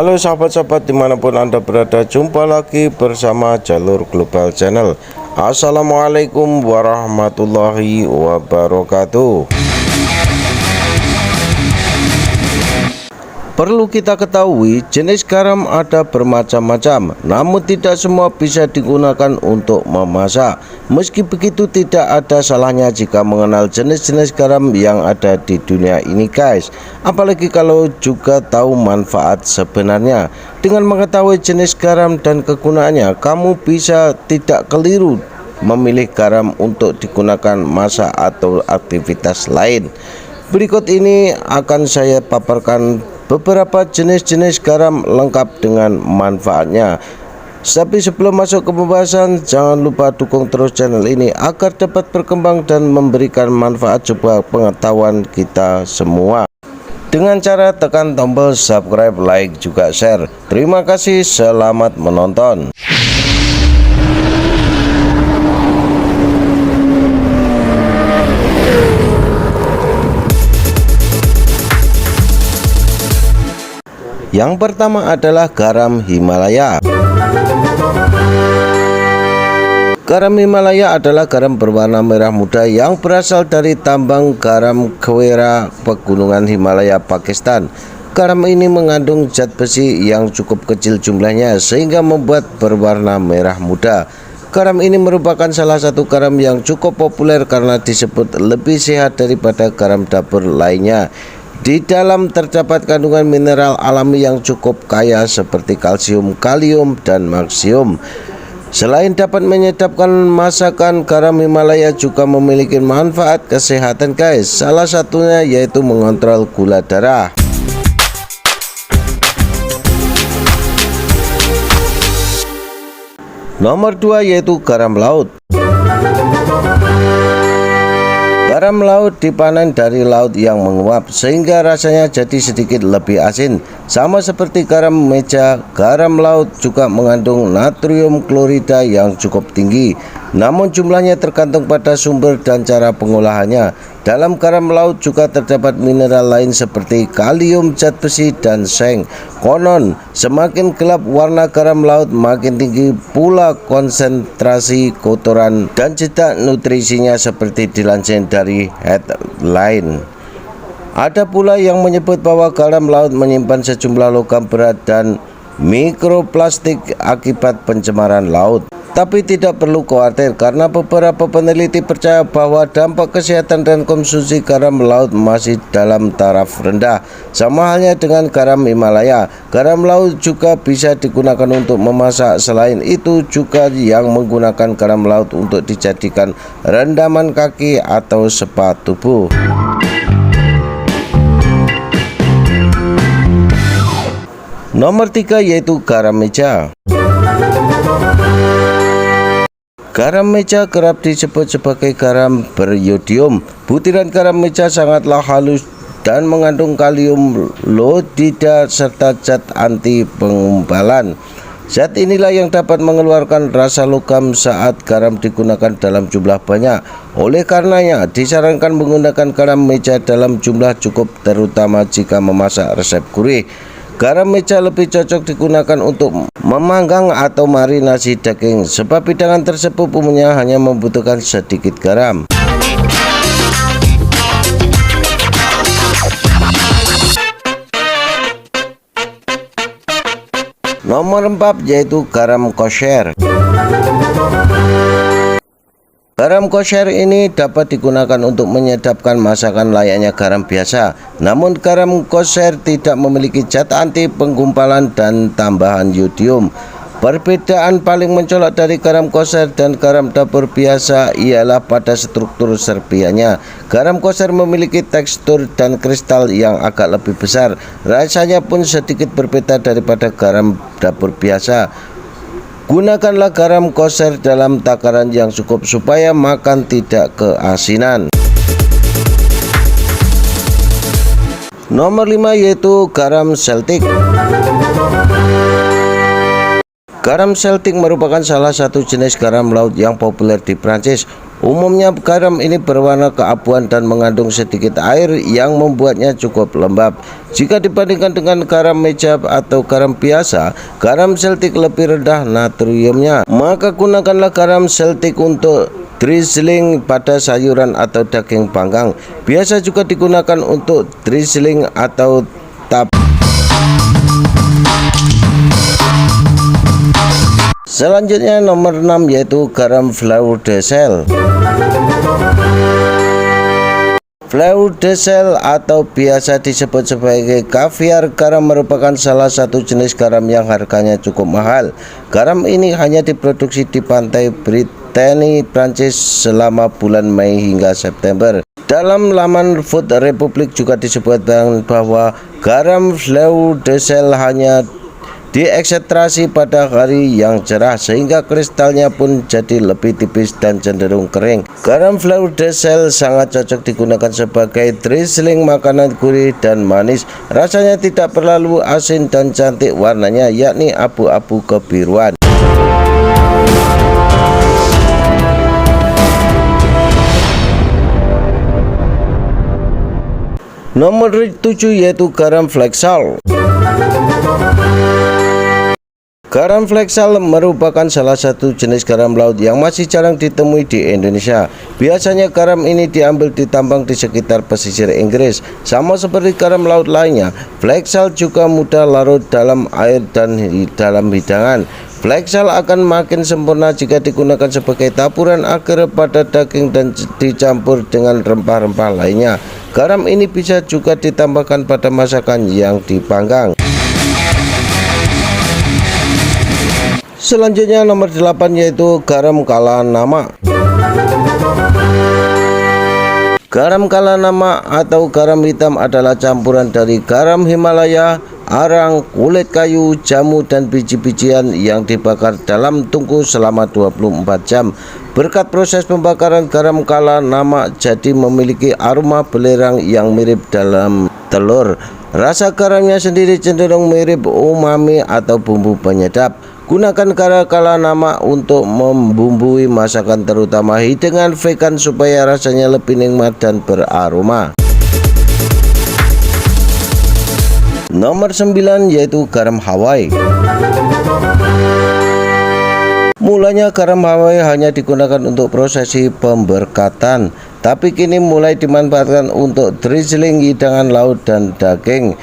Halo sahabat-sahabat dimanapun Anda berada, jumpa lagi bersama Jalur Global Channel. Assalamualaikum warahmatullahi wabarakatuh. Perlu kita ketahui, jenis garam ada bermacam-macam, namun tidak semua bisa digunakan untuk memasak. Meski begitu, tidak ada salahnya jika mengenal jenis-jenis garam yang ada di dunia ini guys. Apalagi kalau juga tahu manfaat sebenarnya. Dengan mengetahui jenis garam dan kegunaannya, kamu bisa tidak keliru memilih garam untuk digunakan masak atau aktivitas lain. Berikut ini akan saya paparkan beberapa jenis-jenis garam lengkap dengan manfaatnya. Tapi sebelum masuk ke pembahasan, jangan lupa dukung terus channel ini agar dapat berkembang dan memberikan manfaat coba pengetahuan kita semua. Dengan cara tekan tombol subscribe, like, juga share. Terima kasih, selamat menonton. Yang pertama adalah garam Himalaya. Garam Himalaya adalah garam berwarna merah muda yang berasal dari tambang garam Khewera pegunungan Himalaya, Pakistan. Garam ini mengandung zat besi yang cukup kecil jumlahnya sehingga membuat berwarna merah muda. Garam ini merupakan salah satu garam yang cukup populer karena disebut lebih sehat daripada garam dapur lainnya. Di dalam terdapat kandungan mineral alami yang cukup kaya seperti kalsium, kalium, dan magnesium. Selain dapat menyedapkan masakan, garam Himalaya juga memiliki manfaat kesehatan guys. Salah satunya yaitu mengontrol gula darah. Nomor 2 yaitu garam laut. Garam laut dipanen dari laut yang menguap sehingga rasanya jadi sedikit lebih asin. Sama seperti garam meja, garam laut juga mengandung natrium klorida yang cukup tinggi. Namun jumlahnya tergantung pada sumber dan cara pengolahannya. Dalam garam laut juga terdapat mineral lain seperti kalium, zat besi, dan seng. Konon, semakin gelap warna garam laut, makin tinggi pula konsentrasi kotoran dan jejak nutrisinya seperti dilansir dari Headline. Ada pula yang menyebut bahwa garam laut menyimpan sejumlah logam berat dan mikroplastik akibat pencemaran laut. Tapi tidak perlu khawatir karena beberapa peneliti percaya bahwa dampak kesehatan dan konsumsi garam laut masih dalam taraf rendah. Sama halnya dengan garam Himalaya, garam laut juga bisa digunakan untuk memasak. Selain itu juga yang menggunakan garam laut untuk dijadikan rendaman kaki atau spa tubuh. Nomor 3 yaitu garam meja. Garam meja kerap disebut sebagai garam beriodium. Butiran garam meja sangatlah halus dan mengandung kalium, iodida, serta zat anti penggumpalan. Zat inilah yang dapat mengeluarkan rasa logam saat garam digunakan dalam jumlah banyak. Oleh karenanya, disarankan menggunakan garam meja dalam jumlah cukup, terutama jika memasak resep gurih. Garam meja lebih cocok digunakan untuk memanggang atau marinasi daging, sebab hidangan tersebut umumnya hanya membutuhkan sedikit garam. Nomor 4 yaitu garam kosher. Garam kosher ini dapat digunakan untuk menyedapkan masakan layaknya garam biasa. Namun garam kosher tidak memiliki zat anti penggumpalan dan tambahan yodium. Perbedaan paling mencolok dari garam kosher dan garam dapur biasa ialah pada struktur serpihannya. Garam kosher memiliki tekstur dan kristal yang agak lebih besar. Rasanya pun sedikit berbeda daripada garam dapur biasa. Gunakanlah garam kosher dalam takaran yang cukup supaya makan tidak keasinan. Nomor 5 yaitu garam Celtic. Garam Celtic merupakan salah satu jenis garam laut yang populer di Prancis. Umumnya garam ini berwarna keabuan dan mengandung sedikit air yang membuatnya cukup lembab. Jika dibandingkan dengan garam meja atau garam biasa, garam Celtic lebih rendah natriumnya. Maka gunakanlah garam Celtic untuk drizzling pada sayuran atau daging panggang. Biasa juga digunakan untuk drizzling atau tap. Selanjutnya nomor 6 yaitu garam fleur de sel. Fleur de sel atau biasa disebut sebagai kaviar garam merupakan salah satu jenis garam yang harganya cukup mahal. Garam ini hanya diproduksi di pantai Brittany, Prancis selama bulan Mei hingga September. Dalam laman Food Republic juga disebutkan bahwa garam fleur de sel hanya diekstraksi pada hari yang cerah sehingga kristalnya pun jadi lebih tipis dan cenderung kering. Garam fleur de sel sangat cocok digunakan sebagai drizzling makanan gurih dan manis. Rasanya tidak terlalu asin dan cantik warnanya, yakni abu-abu kebiruan. Nomor 7 yaitu garam Flexal. Garam Flexal merupakan salah satu jenis garam laut yang masih jarang ditemui di Indonesia. Biasanya garam ini diambil di tambang di sekitar pesisir Inggris. Sama seperti garam laut lainnya, Flexal juga mudah larut dalam air dan dalam hidangan. Flexal akan makin sempurna jika digunakan sebagai taburan agar pada daging dan dicampur dengan rempah-rempah lainnya. Garam ini bisa juga ditambahkan pada masakan yang dipanggang. Selanjutnya nomor 8 yaitu garam kalanama. Garam kalanama atau garam hitam adalah campuran dari garam Himalaya, arang, kulit kayu, jamu, dan biji-bijian yang dibakar dalam tungku selama 24 jam. Berkat proses pembakaran, garam kalanama jadi memiliki aroma belerang yang mirip dalam telur. Rasa garamnya sendiri cenderung mirip umami atau bumbu penyedap. Gunakan garam kalanama untuk membumbui masakan terutama hidangan vegan supaya rasanya lebih nikmat dan beraroma. Nomor 9 yaitu garam Hawaii. Mulanya garam Hawaii hanya digunakan untuk prosesi pemberkatan, tapi kini mulai dimanfaatkan untuk drizzling hidangan laut dan daging.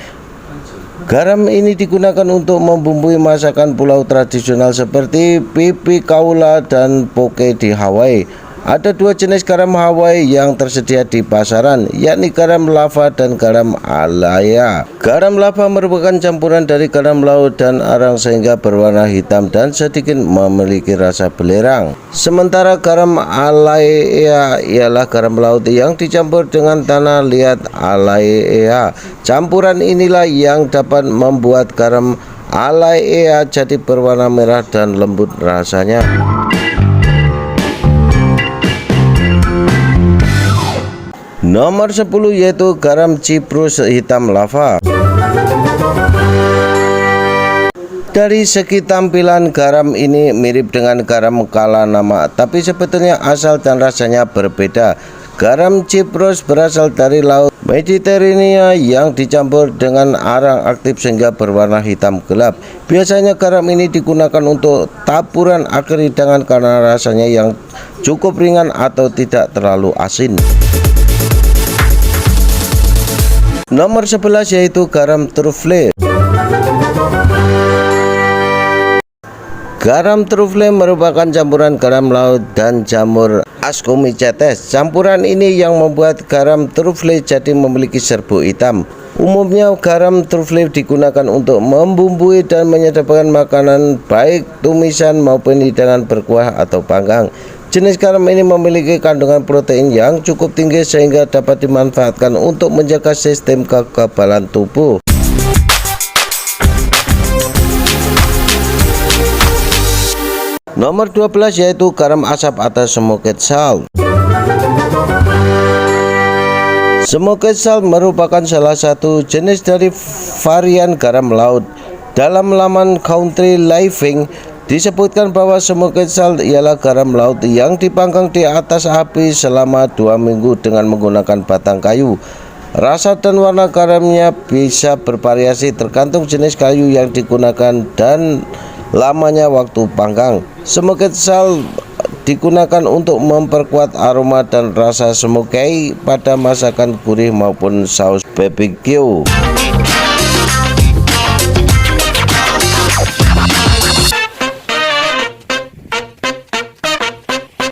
Garam ini digunakan untuk membumbui masakan pulau tradisional seperti pipi kaula dan poke di Hawaii. Ada dua jenis garam Hawaii yang tersedia di pasaran, yakni garam lava dan garam alaya. Garam lava merupakan campuran dari garam laut dan arang sehingga berwarna hitam dan sedikit memiliki rasa belerang. Sementara garam alaya ialah garam laut yang dicampur dengan tanah liat alaya. Campuran inilah yang dapat membuat garam alaya jadi berwarna merah dan lembut rasanya. Nomor 10 yaitu garam Ciprus hitam lava. Dari segi tampilan garam ini mirip dengan garam kalanama, tapi sebetulnya asal dan rasanya berbeda. Garam Ciprus berasal dari laut Mediterania yang dicampur dengan arang aktif sehingga berwarna hitam gelap. Biasanya garam ini digunakan untuk taburan agar hidangan karena rasanya yang cukup ringan atau tidak terlalu asin. Nomor 11 yaitu garam truffle. Garam truffle merupakan campuran garam laut dan jamur Ascomycetes. Campuran ini yang membuat garam truffle jadi memiliki serbuk hitam. Umumnya garam truffle digunakan untuk membumbui dan menyedapkan makanan baik tumisan maupun hidangan berkuah atau panggang. Jenis garam ini memiliki kandungan protein yang cukup tinggi sehingga dapat dimanfaatkan untuk menjaga sistem kekebalan tubuh. Nomor 12 yaitu garam asap atau smoked salt. Smoked salt merupakan salah satu jenis dari varian garam laut. Dalam laman Country Living, Disebutkan bahwa smoke salt ialah garam laut yang dipanggang di atas api selama 2 minggu dengan menggunakan batang kayu. Rasa dan warna garamnya bisa bervariasi tergantung jenis kayu yang digunakan dan lamanya waktu panggang. Smoke salt digunakan untuk memperkuat aroma dan rasa smoky pada masakan gurih maupun saus barbecue.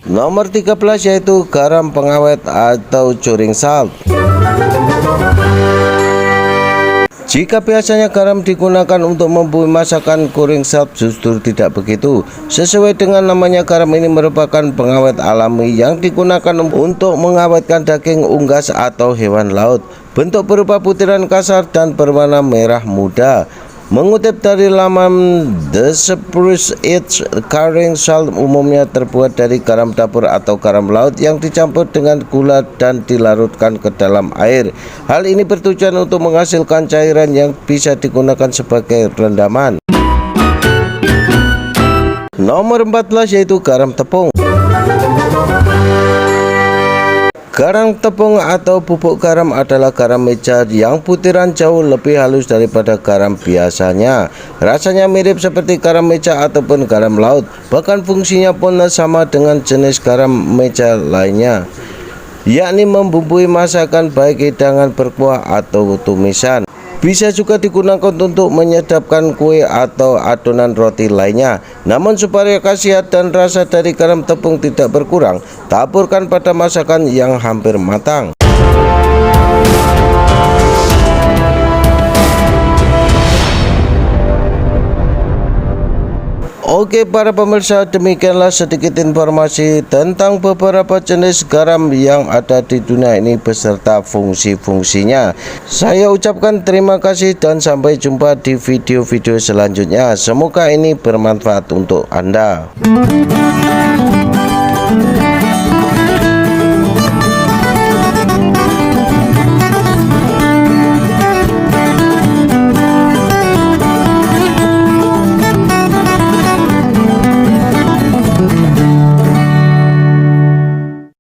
Nomor 13 yaitu garam pengawet atau curing salt. Jika biasanya garam digunakan untuk membuat masakan, curing salt justru tidak begitu. Sesuai dengan namanya, garam ini merupakan pengawet alami yang digunakan untuk mengawetkan daging unggas atau hewan laut. Bentuk berupa butiran kasar dan berwarna merah muda. Mengutip dari laman The Spruce Edge, curing salt umumnya terbuat dari garam dapur atau garam laut yang dicampur dengan gula dan dilarutkan ke dalam air. Hal ini bertujuan untuk menghasilkan cairan yang bisa digunakan sebagai rendaman. Nomor 14 yaitu garam tepung. Garam tepung atau bubuk garam adalah garam meja yang butiran jauh lebih halus daripada garam biasanya. Rasanya mirip seperti garam meja ataupun garam laut, bahkan fungsinya pun sama dengan jenis garam meja lainnya, yakni membumbui masakan baik hidangan berkuah atau tumisan. Bisa juga digunakan untuk menyedapkan kue atau adonan roti lainnya. Namun supaya khasiat dan rasa dari garam tepung tidak berkurang, taburkan pada masakan yang hampir matang. Oke para pemirsa, demikianlah sedikit informasi tentang beberapa jenis garam yang ada di dunia ini beserta fungsi-fungsinya. Saya ucapkan terima kasih dan sampai jumpa di video-video selanjutnya. Semoga ini bermanfaat untuk Anda.